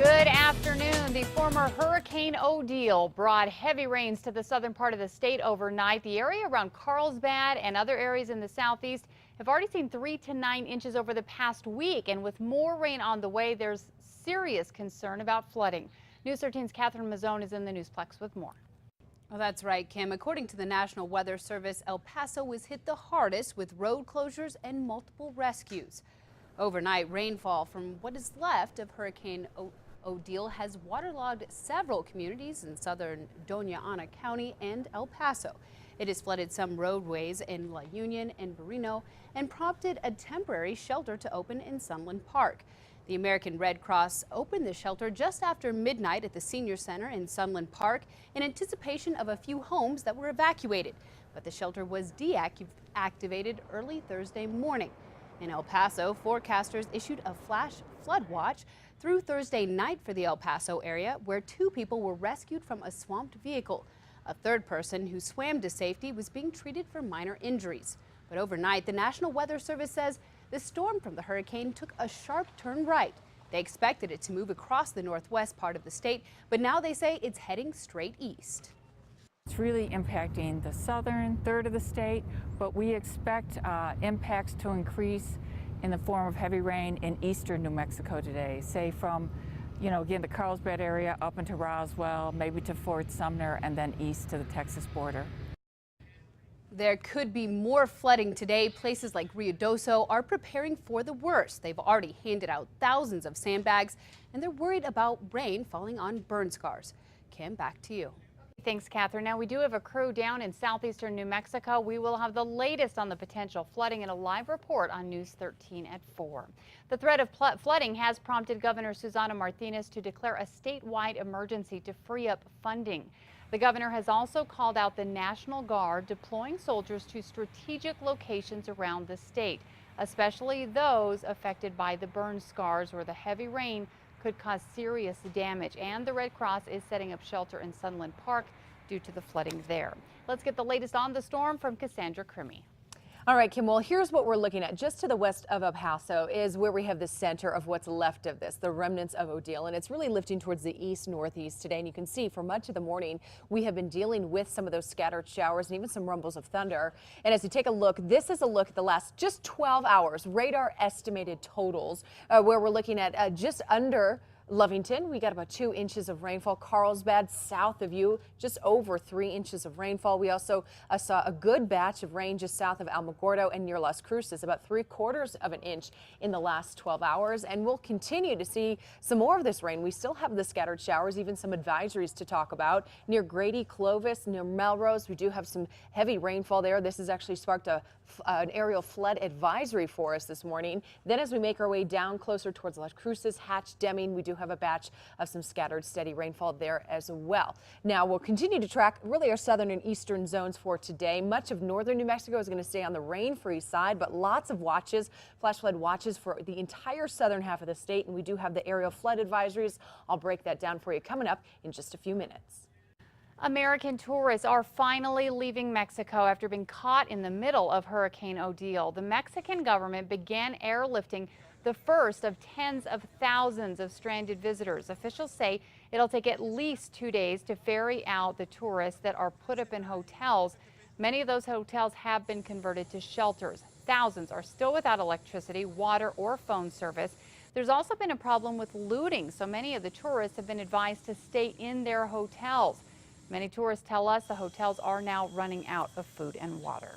Good afternoon. The former Hurricane Odile brought heavy rains to the southern part of the state overnight. The area around Carlsbad and other areas in the southeast have already seen 3 to 9 inches over the past week. And with more rain on the way, there's serious concern about flooding. News 13's Catherine Mazzone is in the Newsplex with more. Well, that's right, Kim. According to the National Weather Service, El Paso was hit the hardest with road closures and multiple rescues. Overnight rainfall from what is left of Hurricane Odile has waterlogged several communities in southern Doña Ana County and El Paso. It has flooded some roadways in La Union and Barreno and prompted a temporary shelter to open in Sunland Park. The American Red Cross opened the shelter just after midnight at the Senior Center in Sunland Park in anticipation of a few homes that were evacuated. But the shelter was deactivated early Thursday morning. In El Paso, forecasters issued a flash flood watch through Thursday night for the El Paso area, where 2 people were rescued from a swamped vehicle. A third person who swam to safety was being treated for minor injuries. But overnight, the National Weather Service says the storm from the hurricane took a sharp turn right. They expected it to move across the northwest part of the state, but now they say it's heading straight east. It's really impacting the southern third of the state, but we expect impacts to increase in the form of heavy rain in eastern New Mexico today, say from, again, the Carlsbad area up into Roswell, maybe to Fort Sumner, and then east to the Texas border. There could be more flooding today. Places like Ruidoso are preparing for the worst. They've already handed out thousands of sandbags, and they're worried about rain falling on burn scars. Kim, back to you. Thanks, Catherine. Now, we do have a crew down in southeastern New Mexico. We will have the latest on the potential flooding in a live report on News 13 at 4. The threat of flooding has prompted Governor Susana Martinez to declare a statewide emergency to free up funding. The governor has also called out the National Guard, deploying soldiers to strategic locations around the state, especially those affected by the burn scars where the heavy rain could cause serious damage. And the Red Cross is setting up shelter in Sunland Park due to the flooding there. Let's get the latest on the storm from Cassandra Crimmy. All right, Kim, well, here's what we're looking at. Just to the west of El Paso is where we have the center of what's left of this, the remnants of Odile, and it's really lifting towards the east-northeast today. And you can see for much of the morning, we have been dealing with some of those scattered showers and even some rumbles of thunder. And as you take a look, this is a look at the last just 12 hours, radar estimated totals, where we're looking at just under Lovington, we got about 2 inches of rainfall. Carlsbad, south of you, just over 3 inches of rainfall. We also saw a good batch of rain just south of Alamogordo and near Las Cruces, about 3/4 of an inch in the last 12 hours. And we'll continue to see some more of this rain. We still have the scattered showers, even some advisories to talk about. Near Grady, Clovis, near Melrose, we do have some heavy rainfall there. This has actually sparked an aerial flood advisory for us this morning. Then as we make our way down closer towards Las Cruces, Hatch, Deming, we do have a batch of some scattered steady rainfall there as well. Now we'll continue to track really our southern and eastern zones for today. Much of northern New Mexico is going to stay on the rain-free side, but lots of watches, flash flood watches for the entire southern half of the state. And we do have the aerial flood advisories. I'll break that down for you coming up in just a few minutes. American tourists are finally leaving Mexico after being caught in the middle of Hurricane Odile. The Mexican government began airlifting the first of tens of thousands of stranded visitors. Officials say it'll take at least 2 days to ferry out the tourists that are put up in hotels. Many of those hotels have been converted to shelters. Thousands are still without electricity, water, or phone service. There's also been a problem with looting, so many of the tourists have been advised to stay in their hotels. Many tourists tell us the hotels are now running out of food and water.